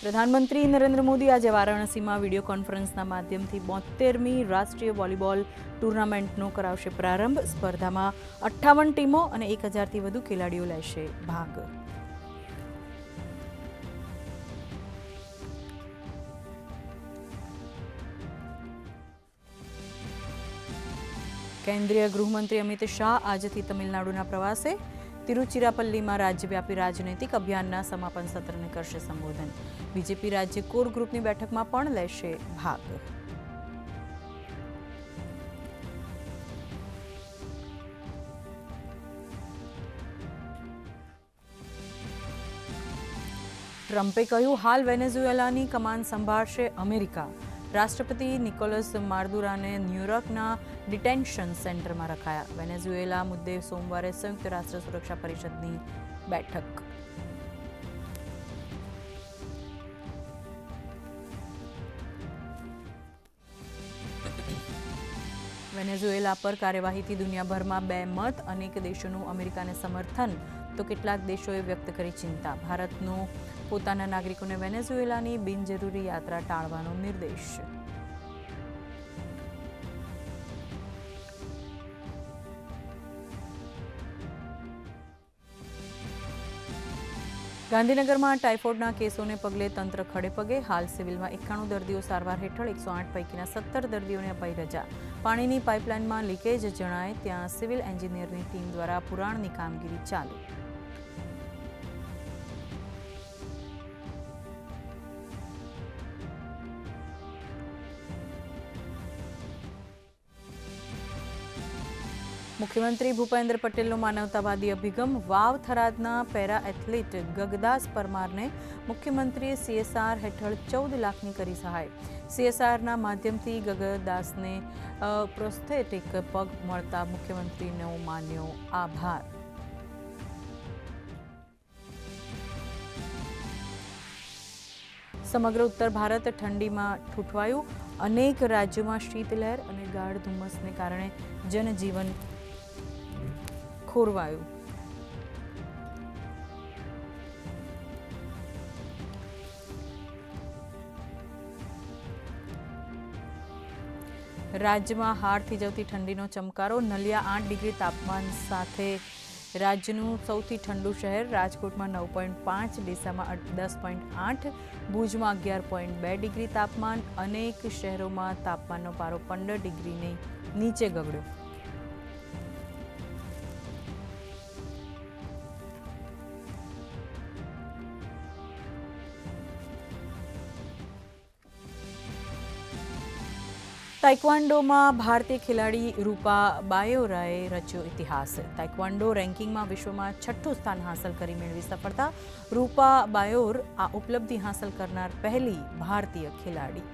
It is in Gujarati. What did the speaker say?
પ્રધાનમંત્રી નરેન્દ્ર મોદી આજે વારાણસીમાં વિડીયો કોન્ફરન્સના માધ્યમથી 72મી રાષ્ટ્રીય વોલીબોલ ટૂર્નામેન્ટનો કરાવશે પ્રારંભ। સ્પર્ધામાં 58 ટીમો અને 1000થી વધુ ખેલાડીઓ લેશે ભાગ। કેન્દ્રીય ગૃહમંત્રી અમિત શાહ આજથી તમિલનાડુના પ્રવાસે। તિરુચિરાપલ્લીમાં રાજ્યવ્યાપી રાજનૈતિક અભિયાનના સમાપન સત્રને કરશે સંબોધન। બીજેપી રાજ્ય કોર ગ્રુપની બેઠકમાં પણ લેશે ભાગ। ટ્રમ્પે કહ્યું, હાલ વેનેઝુએલાની કમાન સંભાળશે અમેરિકા। રાષ્ટ્રપતિ નિકોલસ માદુરોને ન્યૂયોર્કના ડિટેન્શન સેન્ટરમાં રખાયા। વેનેઝુએલા મુદ્દે સોમવારે સંયુક્ત રાષ્ટ્ર સુરક્ષા પરિષદની બેઠક। વેનેઝુએલા પર કાર્યવાહીથી દુનિયાભરમાં બે મત, અનેક દેશોનું અમેરિકાને સમર્થન તો કેટલાક દેશોએ વ્યક્ત કરી ચિંતા। ભારતનો પોતાના નાગરિકોને વેનેઝુએલાની બિનજરૂરી યાત્રા ટાળવાનો નિર્દેશ। ગાંધીનગરમાં ટાઇફોઇડના કેસોને પગલે તંત્ર ખડેપગે। હાલ સિવિલમાં 91 દર્દીઓ સારવાર હેઠળ, 108 પૈકીના 17 દર્દીઓને અપાઈ રજા। પાણીની પાઇપલાઇનમાં લીકેજ જણાય ત્યાં સિવિલ એન્જિનિયરની ટીમ દ્વારા પુરાણની કામગીરી ચાલુ। મુખ્યમંત્રી ભૂપેન્દ્ર પટેલનો માનવતાવાદી અભિગમ। વાવ થરાદના પેરા એથ્લીટ ગગદાસ પરમારને મુખ્યમંત્રીએ CSR હેઠળ 14 લાખની કરી સહાય। CSRના માધ્યમથી ગગદાસને પ્રોસ્થેટિક પગ મળતા મુખ્યમંત્રીનો માન્યો આભાર। સમગ્ર ઉત્તર ભારત ઠંડીમાં ઠૂંઠવાયું। અનેક રાજ્યોમાં શીતલહેર અને ગાઢ ધુમ્મસને કારણે જનજીવન ખોરવાયું। રાજ્યમાં હાડ થીજવતી ઠંડીનો ચમકારો। નલિયા 8 ડિગ્રી તાપમાન સાથે રાજ્યનું સૌથી ઠંડુ શહેર। રાજકોટમાં 9.5, ડીસામાં 10.8, ભુજમાં 11.2 ડિગ્રી તાપમાન। અનેક શહેરોમાં તાપમાનનો પારો 15 ડિગ્રીની નીચે ગગડ્યો। તાઇક્વાન્ડોમાં ભારતીય ખેલાડી રૂપા બાયોરાએ રચ્યો ઇતિહાસ। તાઇક્વાન્ડો રેન્કિંગમાં વિશ્વમાં 6ઠું સ્થાન હાંસલ કરી મેળવી સફળતા। રૂપા બાયોર આ ઉપલબ્ધિ હાંસલ કરનાર પહેલી ભારતીય ખેલાડી।